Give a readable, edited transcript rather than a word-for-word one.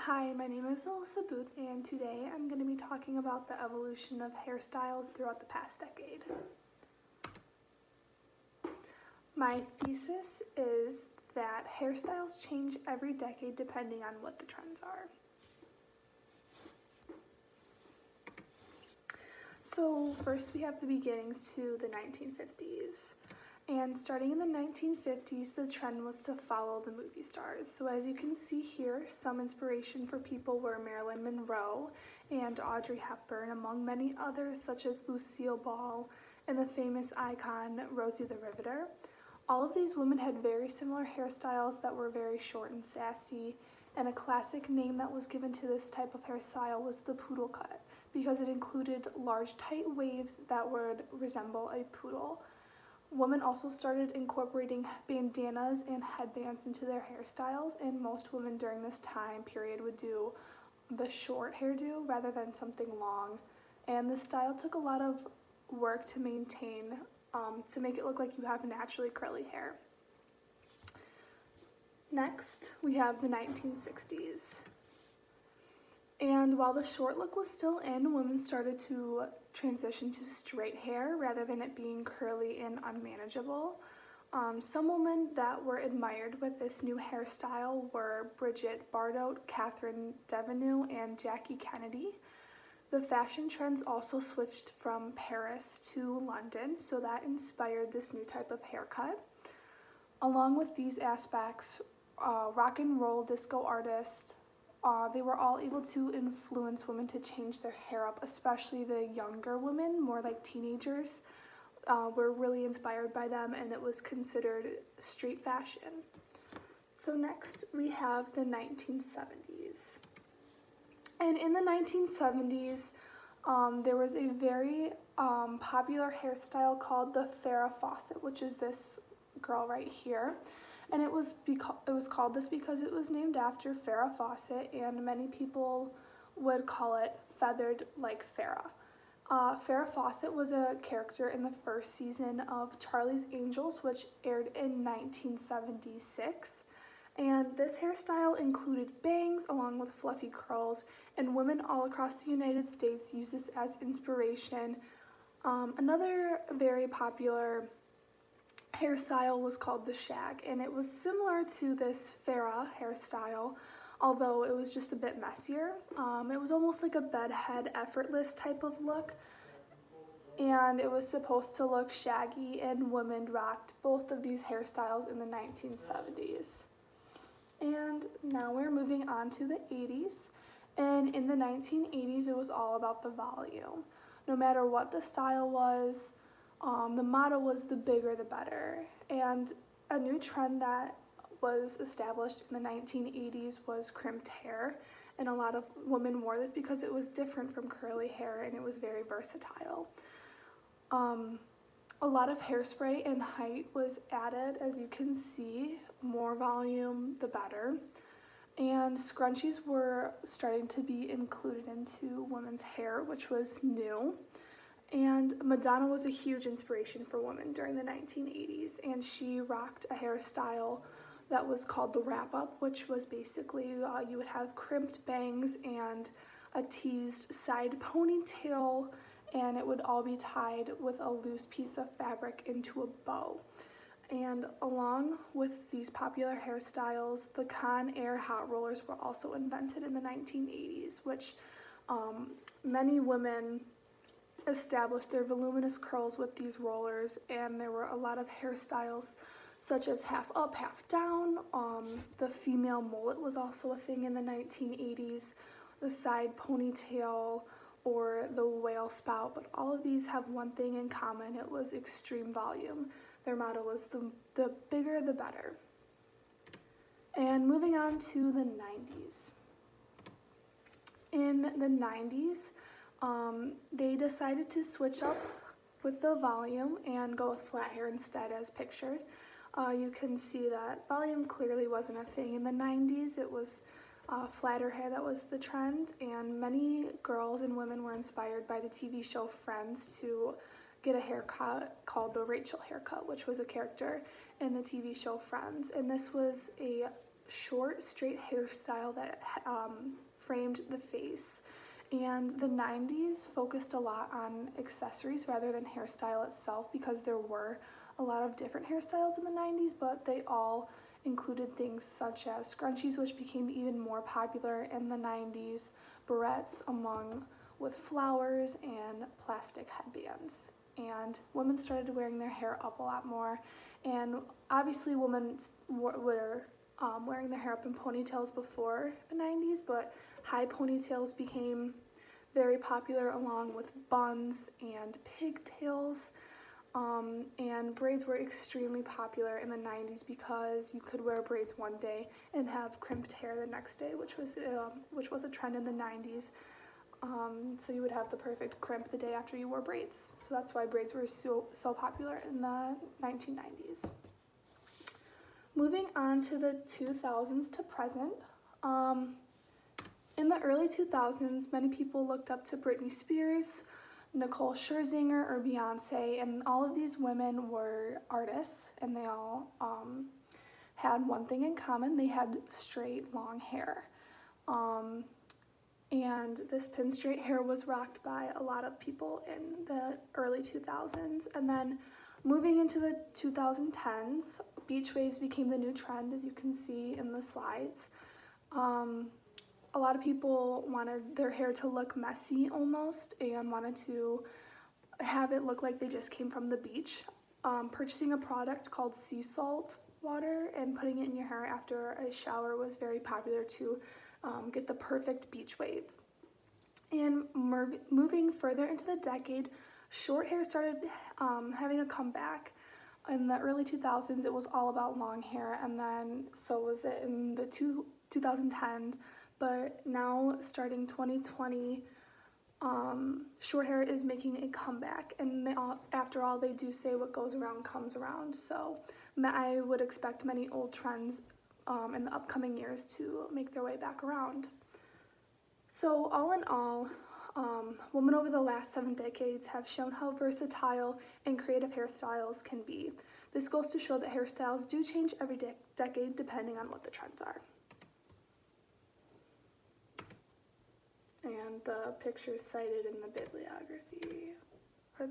Hi, my name is Alyssa Booth, and today I'm going to be talking about the evolution of hairstyles throughout the past decade. My thesis is that hairstyles change every decade depending on what the trends are. So first we have the beginnings to the 1950s. And starting in the 1950s, the trend was to follow the movie stars. So as you can see here, some inspiration for people were Marilyn Monroe and Audrey Hepburn, among many others such as Lucille Ball and the famous icon Rosie the Riveter. All of these women had very similar hairstyles that were very short and sassy, and a classic name that was given to this type of hairstyle was the poodle cut, because it included large tight waves that would resemble a poodle. Women also started incorporating bandanas and headbands into their hairstyles, and most women during this time period would do the short hairdo rather than something long. And this style took a lot of work to maintain, to make it look like you have naturally curly hair. Next, we have the 1960s. And while the short look was still in, women started to transition to straight hair rather than it being curly and unmanageable. Some women that were admired with this new hairstyle were Bridget Bardot, Catherine Deneuve, and Jackie Kennedy. The fashion trends also switched from Paris to London, so that inspired this new type of haircut. Along with these aspects, rock and roll disco artists, they were all able to influence women to change their hair up, especially the younger women, more like teenagers, were really inspired by them, and it was considered street fashion. So next we have the 1970s. And in the 1970s, there was a very popular hairstyle called the Farrah Fawcett, which is this girl right here. And it was called this because it was named after Farrah Fawcett, and many people would call it feathered like Farrah. Farrah Fawcett was a character in the first season of Charlie's Angels, which aired in 1976. And this hairstyle included bangs along with fluffy curls, and women all across the United States use this as inspiration. Another very popular hairstyle was called the shag, and it was similar to this Farrah hairstyle, although it was just a bit messier. It was almost like a bedhead effortless type of look, and it was supposed to look shaggy, and women rocked both of these hairstyles in the 1970s. And now we're moving on to the 80s, and in the 1980s it was all about the volume. No matter what the style was, the motto was the bigger the better, and a new trend that was established in the 1980s was crimped hair, and a lot of women wore this because it was different from curly hair and it was very versatile. A lot of hairspray and height was added, as you can see, more volume the better, and scrunchies were starting to be included into women's hair, which was new. And Madonna was a huge inspiration for women during the 1980s, and she rocked a hairstyle that was called the wrap-up, which was basically you would have crimped bangs and a teased side ponytail, and it would all be tied with a loose piece of fabric into a bow. And along with these popular hairstyles, the Con-Air hot rollers were also invented in the 1980s, which many women established their voluminous curls with these rollers, and there were a lot of hairstyles such as half up, half down. The female mullet was also a thing in the 1980s, the side ponytail or the whale spout, but all of these have one thing in common: it was extreme volume. Their motto was the bigger the better. And moving on to the 90s. In the 90s, they decided to switch up with the volume and go with flat hair instead, as pictured. You can see that volume clearly wasn't a thing in the 90s. It was flatter hair that was the trend, and many girls and women were inspired by the TV show Friends to get a haircut called the Rachel haircut, which was a character in the TV show Friends. And this was a short, straight hairstyle that framed the face. And the 90s focused a lot on accessories rather than hairstyle itself, because there were a lot of different hairstyles in the 90s, but they all included things such as scrunchies, which became even more popular in the 90s, barrettes among with flowers, and plastic headbands. And women started wearing their hair up a lot more, and obviously women were wearing their hair up in ponytails before the 90s, but high ponytails became very popular along with buns and pigtails. And braids were extremely popular in the 90s because you could wear braids one day and have crimped hair the next day, which was a trend in the 90s. So you would have the perfect crimp the day after you wore braids. So that's why braids were so popular in the 1990s. Moving on to the 2000s to present. In the early 2000s, many people looked up to Britney Spears, Nicole Scherzinger, or Beyonce, and all of these women were artists, and they all had one thing in common: they had straight, long hair. And this pin straight hair was rocked by a lot of people in the early 2000s. And then moving into the 2010s, beach waves became the new trend, as you can see in the slides. A lot of people wanted their hair to look messy almost, and wanted to have it look like they just came from the beach. Purchasing a product called sea salt water and putting it in your hair after a shower was very popular to get the perfect beach wave. And moving further into the decade, short hair started having a comeback. In the early 2000s, it was all about long hair, and then so was it in the 2010s. But now, starting 2020, short hair is making a comeback, and after all, they do say what goes around comes around. So I would expect many old trends in the upcoming years to make their way back around. So all in all, women over the last 7 decades have shown how versatile and creative hairstyles can be. This goes to show that hairstyles do change every decade depending on what the trends are. And the pictures cited in the bibliography, or